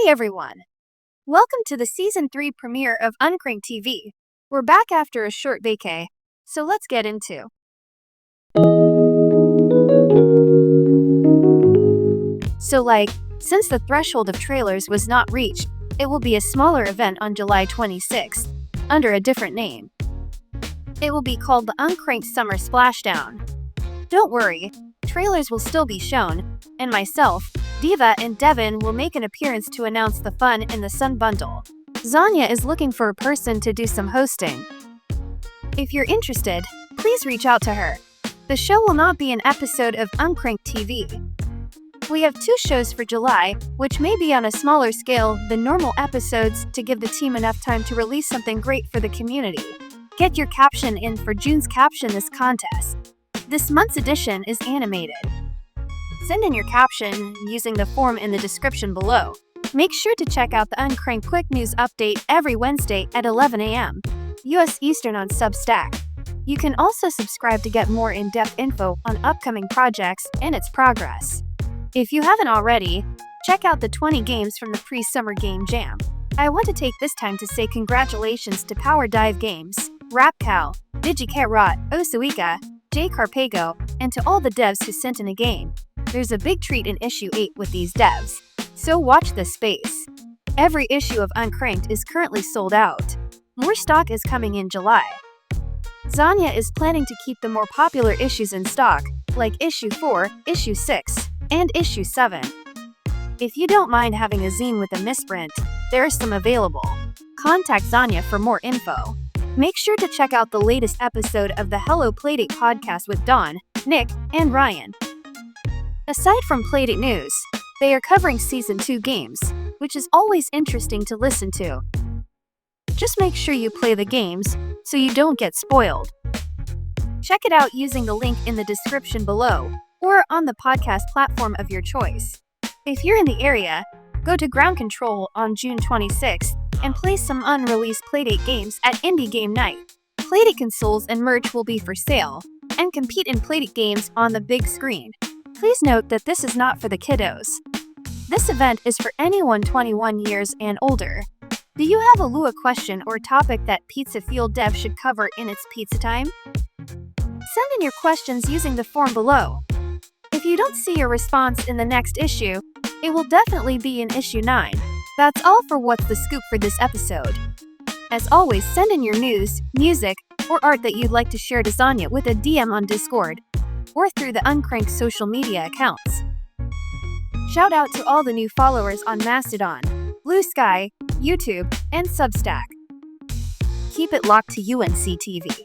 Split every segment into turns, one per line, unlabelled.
everyone! Welcome to the Season 3 premiere of Uncrank'd TV. We're back after a short vacay, so let's get into. Since the threshold of trailers was not reached, it will be a smaller event on July 26th, under a different name. It will be called the Uncrank'd Summer Splashdown. Don't worry, trailers will still be shown, and myself, D.I.V.A. and D.E.V.A.N will make an appearance to announce the fun in the Sun Bundle. Zanya is looking for a person to do some hosting. If you're interested, please reach out to her. The show will not be an episode of Uncrank'd TV. We have 2 shows for July, which may be on a smaller scale than normal episodes to give the team enough time to release something great for the community. Get your caption in for June's Caption This contest. This month's edition is animated. Send in your caption using the form in the description below. Make sure to check out the Uncrank'd Quick News update every Wednesday at 11 a.m. US Eastern on Substack. You can also subscribe to get more in-depth info on upcoming projects and its progress. If you haven't already, check out the 20 games from the Pre-Summer Game Jam. I want to take this time to say congratulations to Power Dive Games, RapCow, DigiCatrot, Osuika, J Carpago, and to all the devs who sent in a game. There's a big treat in issue 8 with these devs, so watch this space. Every issue of Uncrank'd is currently sold out. More stock is coming in July. Zanya is planning to keep the more popular issues in stock, like issue 4, issue 6, and issue 7. If you don't mind having a zine with a misprint, there are some available. Contact Zanya for more info. Make sure to check out the latest episode of the Hello Playdate podcast with Dawn, Nick, and Ryan. Aside from Playdate News, they are covering Season 2 games, which is always interesting to listen to. Just make sure you play the games, so you don't get spoiled. Check it out using the link in the description below, or on the podcast platform of your choice. If you're in the area, go to Ground Control on June 26th and play some unreleased Playdate games at Indie Game Night. Playdate consoles and merch will be for sale, and compete in Playdate games on the big screen. Please note that this is not for the kiddos. This event is for anyone 21 years and older. Do you have a Lua question or topic that PizzaFuelDev should cover in its PizzaTime? Send in your questions using the form below. If you don't see your response in the next issue, it will definitely be in issue 9. That's all for What's the Scoop for this episode. As always, send in your news, music, or art that you'd like to share to Zanya with a DM on Discord, or through the Uncrank'd social media accounts. Shout out to all the new followers on Mastodon, Blue Sky, YouTube, and Substack. Keep it locked to Uncrank'd TV.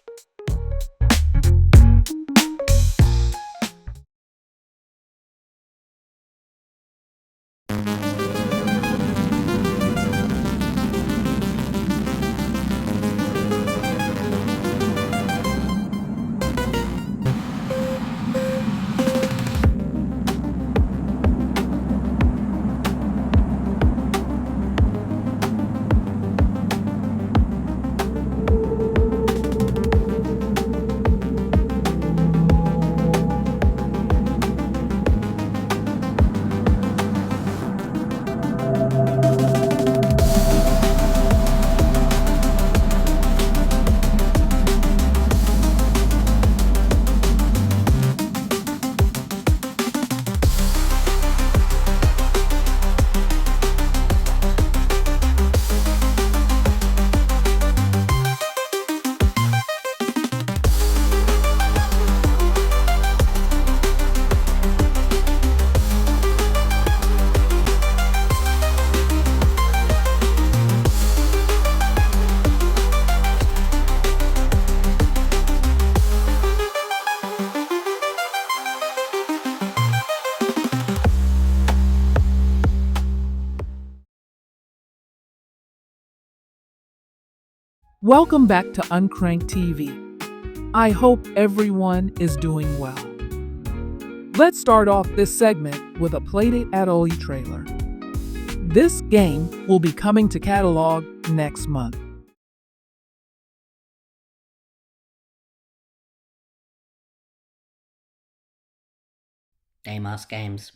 Welcome back to Uncrank'd TV. I hope everyone is doing well. Let's start off this segment with a Playdate Atelier trailer. This game will be coming to catalog next month.
Damos Games.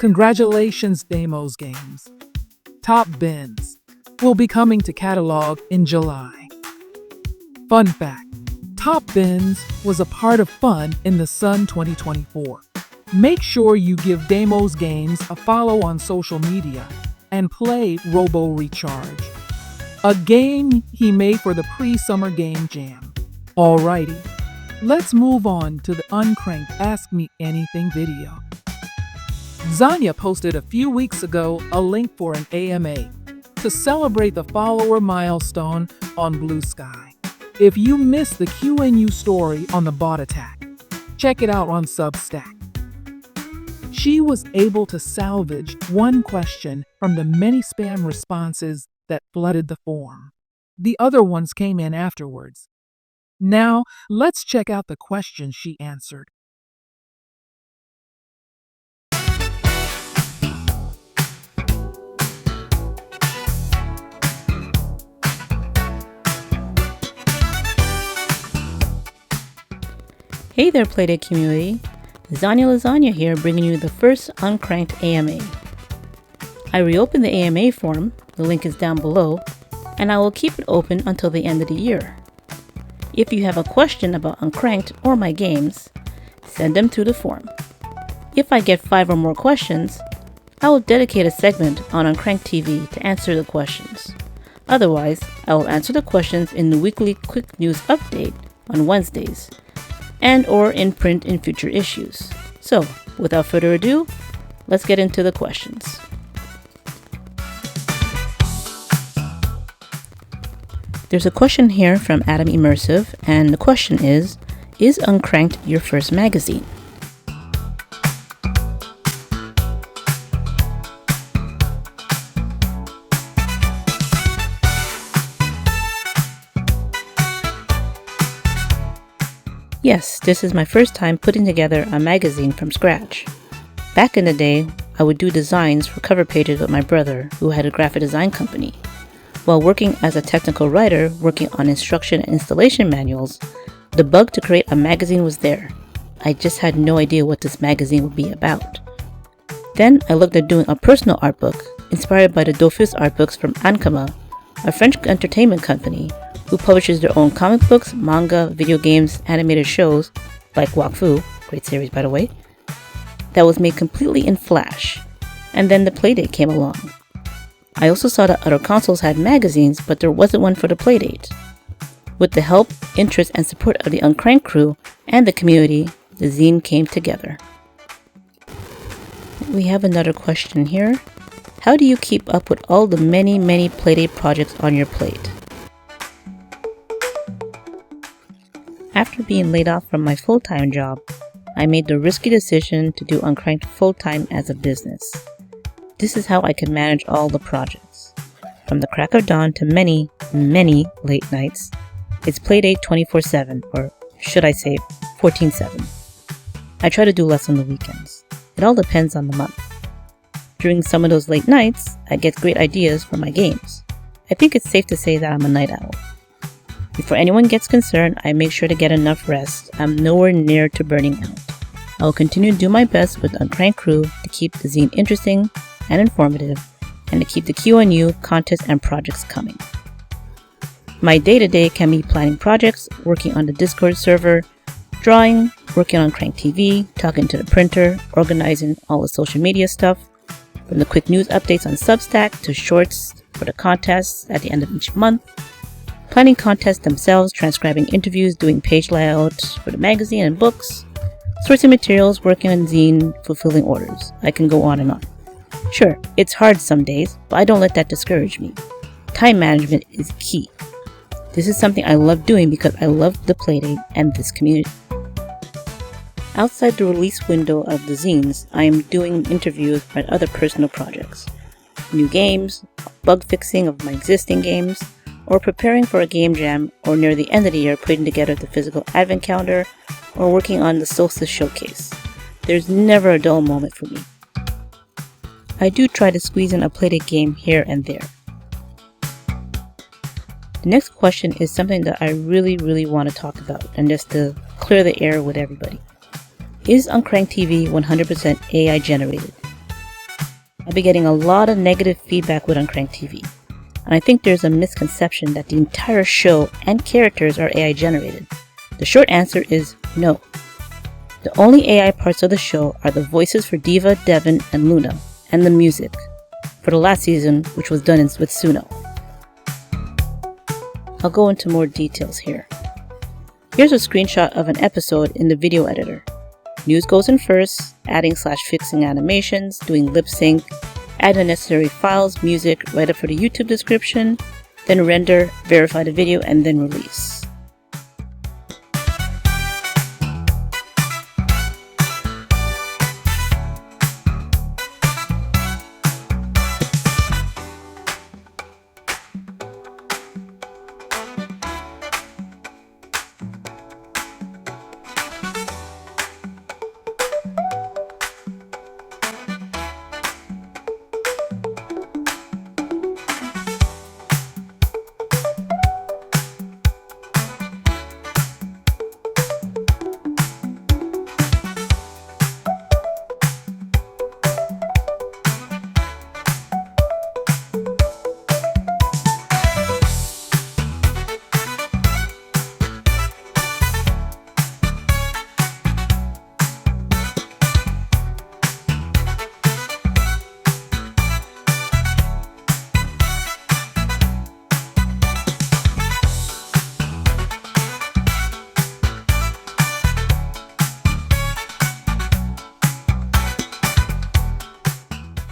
Congratulations, Damos games. Top Binz will be coming to catalog in July. Fun fact, Top Binz was a part of Fun in the Sun 2024. Make sure you give Damos games a follow on social media and play Robo Recharge, a game he made for the Pre-Summer Game Jam. Alrighty, let's move on to the Uncrank'd Ask Me Anything video. Zanya posted a few weeks ago a link for an AMA to celebrate the follower milestone on Blue Sky. If you missed the Q&U story on the bot attack, check it out on Substack. She was able to salvage one question from the many spam responses that flooded the forum. The other ones came in afterwards. Now, let's check out the question she answered.
Hey there, Playdate community. Zanya Lasagna here, bringing you the first Uncrank'd AMA. I reopened the AMA form, the link is down below, and I will keep it open until the end of the year. If you have a question about Uncrank'd or my games, send them to the form. If I get 5 or more questions, I will dedicate a segment on Uncrank'd TV to answer the questions. Otherwise, I will answer the questions in the weekly quick news update on Wednesdays, and or in print in future issues. So, without further ado, let's get into the questions. There's a question here from Adam Immersive, and the question is Uncrank'd your first magazine? Yes, this is my first time putting together a magazine from scratch. Back in the day, I would do designs for cover pages with my brother, who had a graphic design company. While working as a technical writer, working on instruction and installation manuals, the bug to create a magazine was there. I just had no idea what this magazine would be about. Then I looked at doing a personal art book, inspired by the Dofus art books from Ankama, a French entertainment company, who publishes their own comic books, manga, video games, animated shows, like Wakfu, great series by the way, that was made completely in Flash. And then the Playdate came along. I also saw that other consoles had magazines, but there wasn't one for the Playdate. With the help, interest, and support of the Uncrank'd crew and the community, the zine came together. We have another question here. How do you keep up with all the many Playdate projects on your plate? After being laid off from my full-time job, I made the risky decision to do Uncrank'd full-time as a business. This is how I can manage all the projects. From the crack of dawn to many late nights, it's Playdate 24/7, or should I say 14/7. I try to do less on the weekends. It all depends on the month. During some of those late nights, I get great ideas for my games. I think it's safe to say that I'm a night owl. Before anyone gets concerned, I make sure to get enough rest. I'm nowhere near to burning out. I will continue to do my best with the Uncrank'd crew to keep the zine interesting and informative, and to keep the Q&U, contests, and projects coming. My day-to-day can be planning projects, working on the Discord server, drawing, working on Uncrank'd TV, talking to the printer, organizing all the social media stuff, from the quick news updates on Substack to shorts for the contests at the end of each month, planning contests themselves, transcribing interviews, doing page layouts for the magazine and books, sourcing materials, working on zine, fulfilling orders. I can go on and on. Sure, it's hard some days, but I don't let that discourage me. Time management is key. This is something I love doing because I love the Playdate and this community. Outside the release window of the zines, I am doing interviews for other personal projects, new games, bug fixing of my existing games, or preparing for a game jam, or near the end of the year putting together the physical advent calendar, or working on the Solstice showcase. There's never a dull moment for me. I do try to squeeze in a Playdate game here and there. The next question is something that I really want to talk about, and just to clear the air with everybody. Is Uncrank'd TV 100% AI generated? I've been getting a lot of negative feedback with Uncrank'd TV, and I think there's a misconception that the entire show and characters are AI generated. The short answer is no. The only AI parts of the show are the voices for D.I.V.A, D.E.V.A.N, and Luna, and the music for the last season, which was done with Suno. I'll go into more details here. Here's a screenshot of an episode in the video editor. News goes in first, adding/fixing animations, doing lip sync, add the necessary files, music, write up for the YouTube description, then render, verify the video, and then release.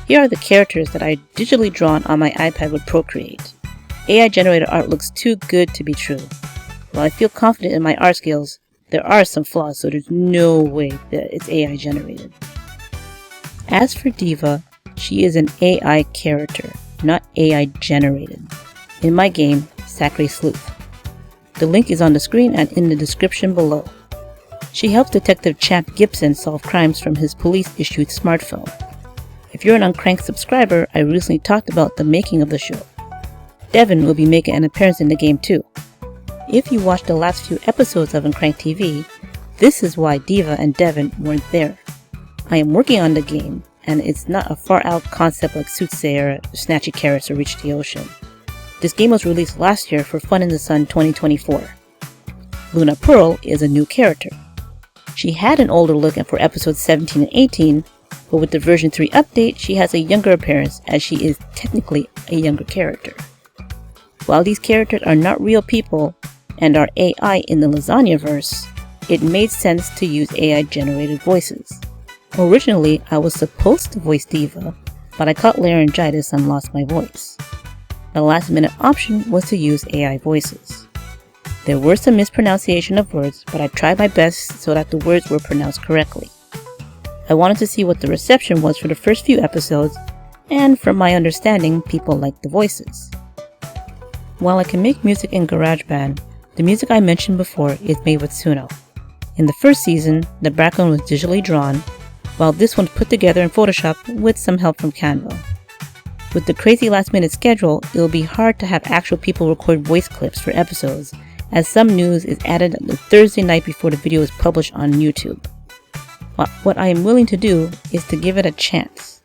Here are the characters that I digitally drawn on my iPad with Procreate. AI generated art looks too good to be true. While I feel confident in my art skills, there are some flaws, so there's no way that it's AI generated. As for D.I.V.A, she is an AI character, not AI generated. In my game, Sacre Sleuth. The link is on the screen and in the description below. She helps Detective Champ Gibson solve crimes from his police-issued smartphone. If you're an Uncrank'd subscriber, I recently talked about the making of the show. D.E.V.A.N will be making an appearance in the game too. If you watched the last few episodes of Uncrank'd TV, this is why D.I.V.A and D.E.V.A.N weren't there. I am working on the game, and it's not a far-out concept like Soothsayer, Snatchy Carrots, or Reach the Ocean. This game was released last year for Fun in the Sun 2024. Luna Perl is a new character. She had an older look for episodes 17 and 18, but with the version 3 update, she has a younger appearance as she is technically a younger character. While these characters are not real people and are AI in the Lasagnaverse, it made sense to use AI generated voices. Originally, I was supposed to voice D.I.V.A, but I caught laryngitis and lost my voice. The last minute option was to use AI voices. There were some mispronunciation of words, but I tried my best so that the words were pronounced correctly. I wanted to see what the reception was for the first few episodes, and from my understanding, people liked the voices. While I can make music in GarageBand, the music I mentioned before is made with Suno. In the first season, the background was digitally drawn, while this one's put together in Photoshop with some help from Canva. With the crazy last-minute schedule, it'll be hard to have actual people record voice clips for episodes, as some news is added the Thursday night before the video is published on YouTube. What I am willing to do is to give it a chance.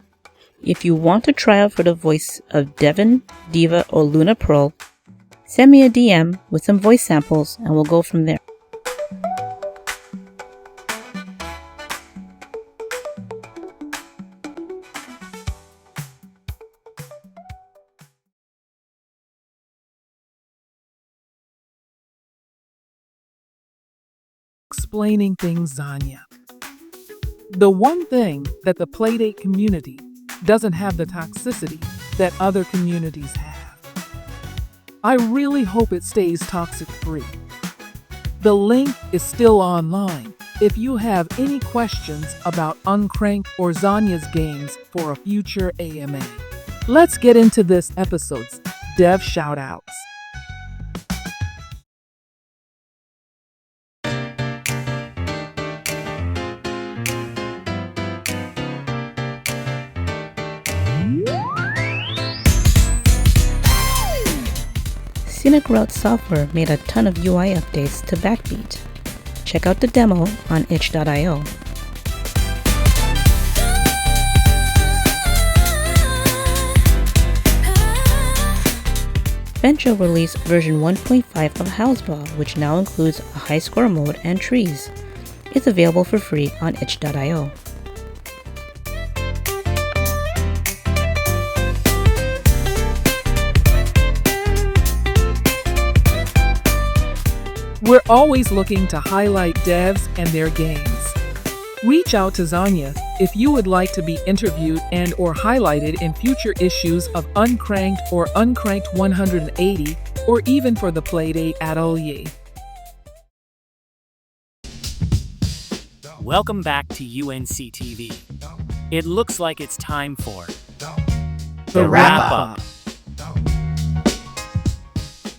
If you want to try out for the voice of D.E.V.A.N, D.I.V.A, or Luna Perl, send me a DM with some voice samples and we'll go from there.
Explaining things, Zanya. The one thing that the Playdate community doesn't have the toxicity that other communities have. I really hope it stays toxic free. The link is still online if you have any questions about Uncrank'd or Zanya's games for a future AMA. Let's get into this episode's dev shoutouts.
Scenic Route Software made a ton of UI updates to Backbeat. Check out the demo on itch.io. Adventure released version 1.5 of Houseball, which now includes a high score mode and trees. It's available for free on itch.io.
We're always looking to highlight devs and their games. Reach out to Zanya if you would like to be interviewed and or highlighted in future issues of Uncrank'd or Uncrank'd 180, or even for the Playdate Atelier.
Welcome back to UNC TV. It looks like it's time for
The wrap-up.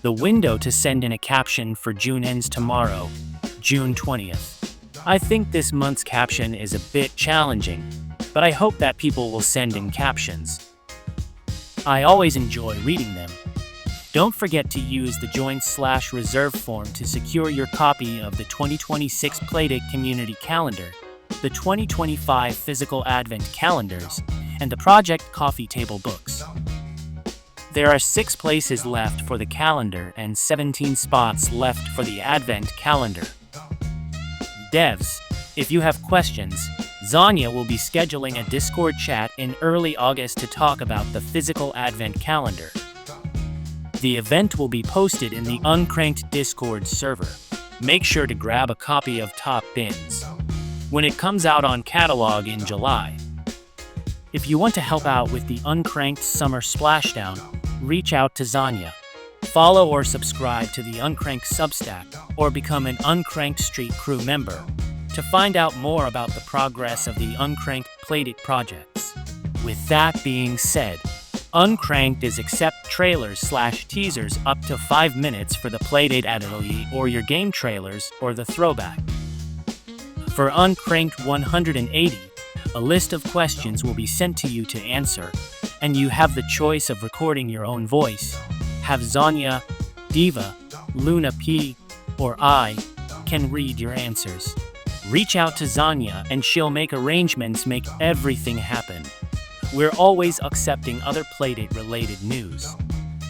The window to send in a caption for June ends tomorrow, June 20th. I think this month's caption is a bit challenging, but I hope that people will send in captions. I always enjoy reading them. Don't forget to use the join/reserve form to secure your copy of the 2026 Playdate Community Calendar, the 2025 Physical Advent Calendars, and the Project Coffee Table books. There are 6 places left for the calendar and 17 spots left for the Advent calendar. Devs, if you have questions, Zanya will be scheduling a Discord chat in early August to talk about the physical Advent calendar. The event will be posted in the Uncrank'd Discord server. Make sure to grab a copy of Top Binz when it comes out on catalog in July. If you want to help out with the Uncrank'd Summer Splashdown, reach out to Zanya. Follow or subscribe to the Uncrank'd Substack or become an Uncrank'd Street Crew member to find out more about the progress of the Uncrank'd Playdate projects. With that being said, Uncrank'd is accept trailers/teasers up to 5 minutes for the Playdate Atelier or your game trailers or the Throwback. For Uncrank'd 180, a list of questions will be sent to you to answer, and you have the choice of recording your own voice. Have Zanya, D.I.V.A, Luna P, or I can read your answers. Reach out to Zanya and she'll make arrangements make everything happen. We're always accepting other Playdate-related news.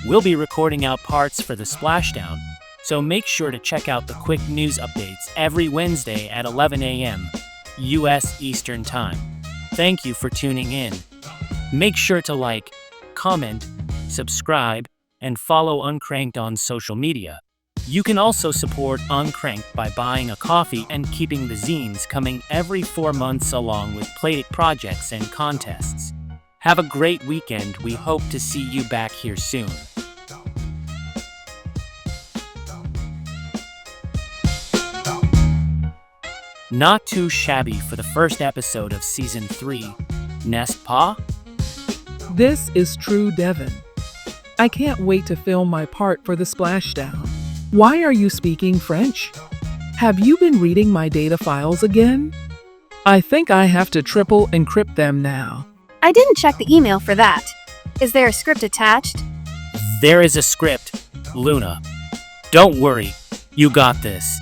We'll be recording out parts for the Splashdown, so make sure to check out the quick news updates every Wednesday at 11 a.m. U.S. Eastern Time. Thank you for tuning in. Make sure to like, comment, subscribe, and follow Uncrank'd on social media. You can also support Uncrank'd by buying a coffee and keeping the zines coming every 4 months along with Playdate projects and contests. Have a great weekend. We hope to see you back here soon. Not too shabby for the first episode of Season 3, n'est-ce pas?
This is true, D.E.V.A.N. I can't wait to film my part for the Splashdown. Why are you speaking French? Have you been reading my data files again? I think I have to triple encrypt them now.
I didn't check the email for that. Is there a script attached?
There is a script, Luna. Don't worry, you got this.